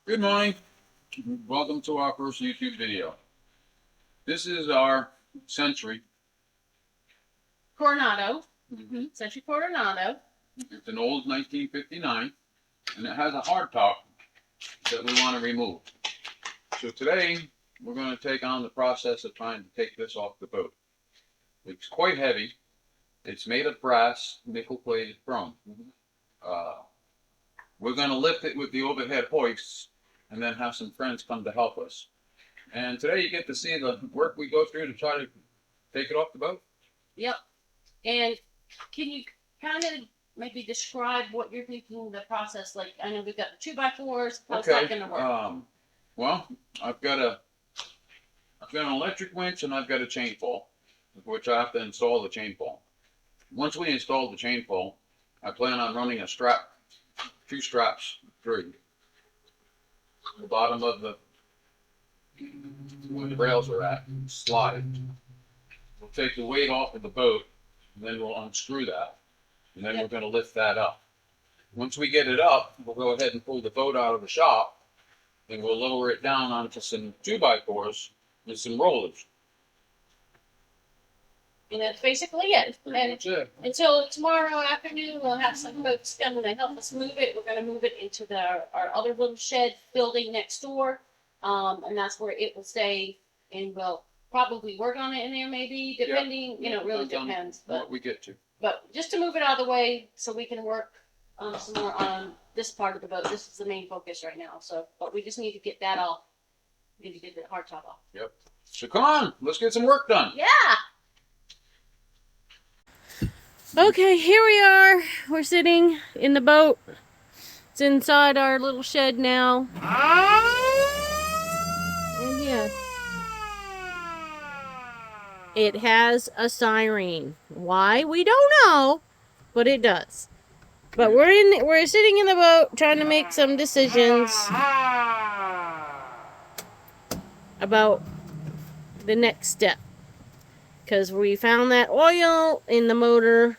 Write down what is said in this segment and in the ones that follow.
Good morning. Welcome to our first YouTube video. This is our Century. Coronado. Century Coronado. It's an old 1959, and it has a hardtop that we want to remove. So today, we're going to take on the process of trying to take this off the boat. It's quite heavy. It's made of brass, nickel-plated chrome. We're going to lift it with the overhead hoists and then have some friends come to help us. And today you get to see the work we go through to try to take it off the boat. Yep. And can you kind of maybe describe what you're thinking the process like? I know we've got the 2x4s. How's that going to work? Well, I've got an electric winch and I've got a chain pole, which I have to install the chain pole. Once we install the chain pole, I plan on running a strap, 2 straps through the bottom of where the rails are at, slide. We'll take the weight off of the boat, and then we'll unscrew that, and then we're going to lift that up. Once we get it up, we'll go ahead and pull the boat out of the shop, and we'll lower it down onto some 2x4s with some rollers. And that's basically it. And That's it. until tomorrow afternoon, we'll have some folks come and help us move it. We're going to move it into our other little shed building next door. And that's where it will stay. And we'll probably work on it in there maybe, depending, it really depends. But what we get to. But just to move it out of the way so we can work some more on this part of the boat. This is the main focus right now. So, but we just need to get that off. We need to get the hardtop off. Yep. So come on, let's get some work done. Yeah. Okay, here we are. We're sitting in the boat. It's inside our little shed now. And yeah, it has a siren. Why? We don't know, but it does. But we're sitting in the boat trying to make some decisions about the next step. Because we found that oil in the motor,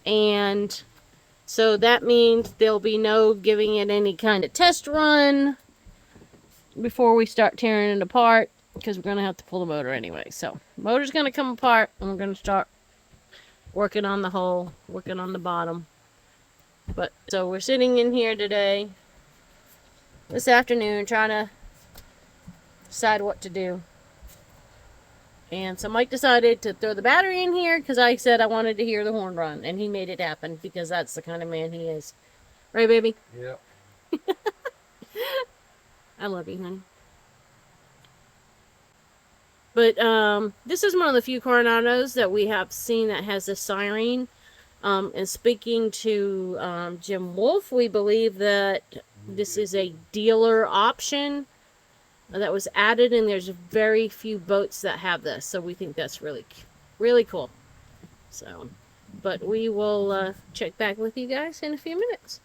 and so that means there'll be no giving it any kind of test run before we start tearing it apart, because we're going to have to pull the motor anyway. So the motor's going to come apart, and we're going to start working on the hull, working on the bottom. But so we're sitting in here today, this afternoon, trying to decide what to do. And so Mike decided to throw the battery in here because I said I wanted to hear the horn run. And he made it happen because that's the kind of man he is. Right, baby? Yep. I love you, honey. But this is one of the few Coronados that we have seen that has a siren. And speaking to Jim Wolf, we believe that this is a dealer option that was added, and there's very few boats that have this, so we think that's really, really cool. So, but we will check back with you guys in a few minutes.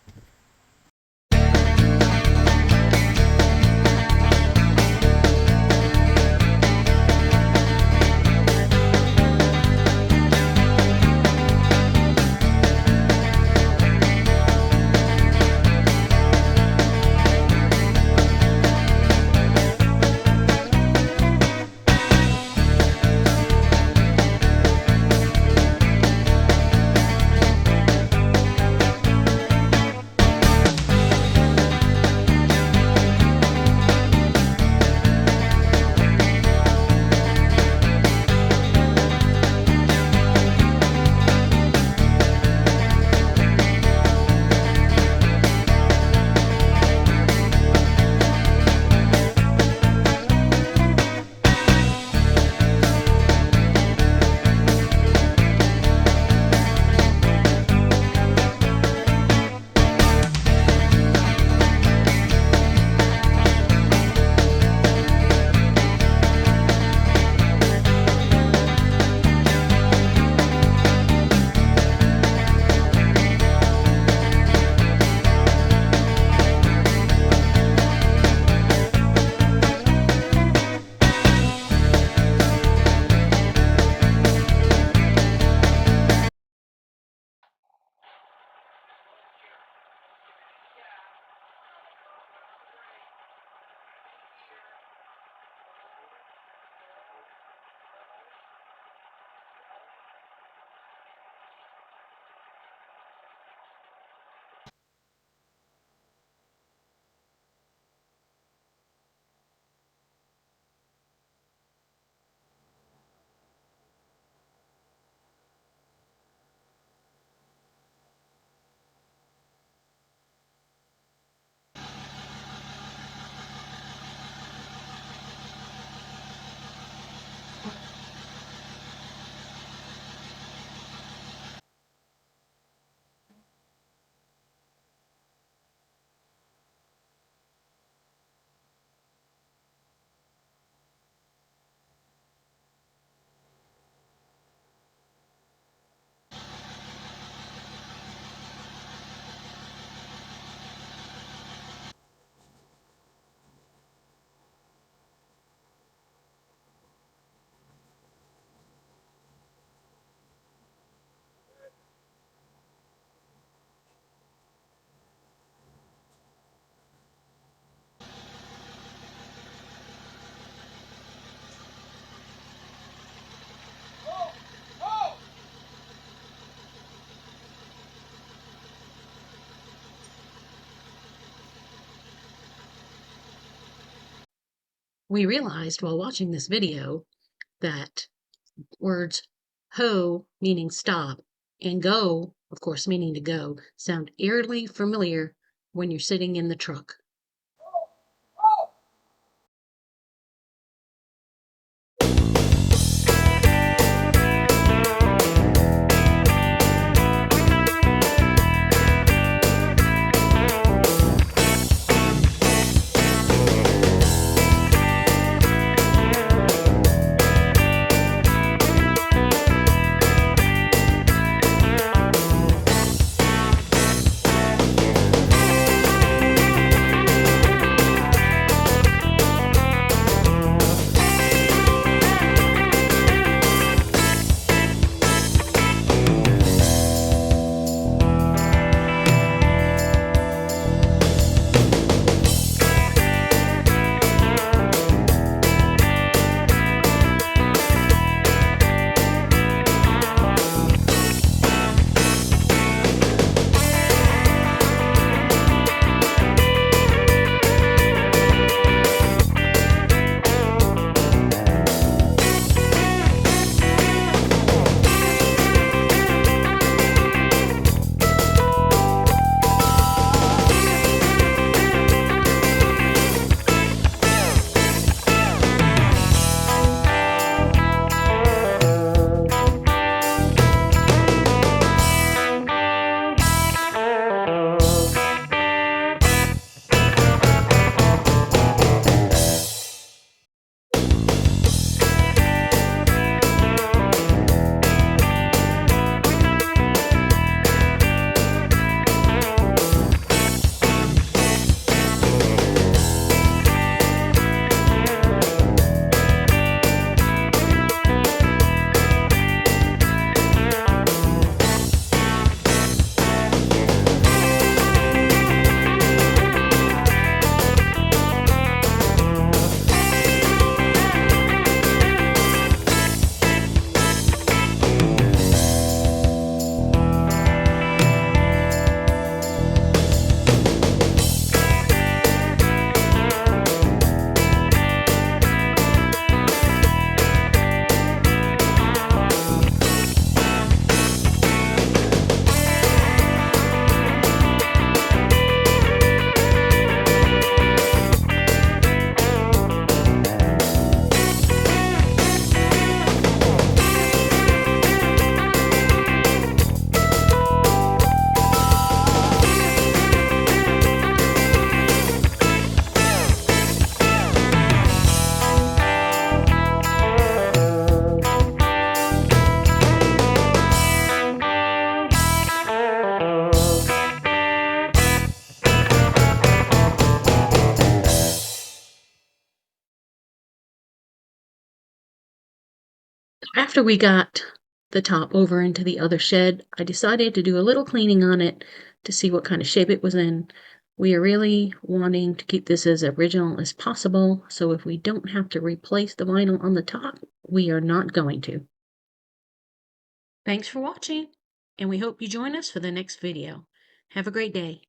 We realized while watching this video that words ho, meaning stop, and go, of course, meaning to go, sound eerily familiar when you're sitting in the truck. After we got the top over into the other shed, I decided to do a little cleaning on it to see what kind of shape it was in. We are really wanting to keep this as original as possible, so if we don't have to replace the vinyl on the top, we are not going to. Thanks for watching, and we hope you join us for the next video. Have a great day.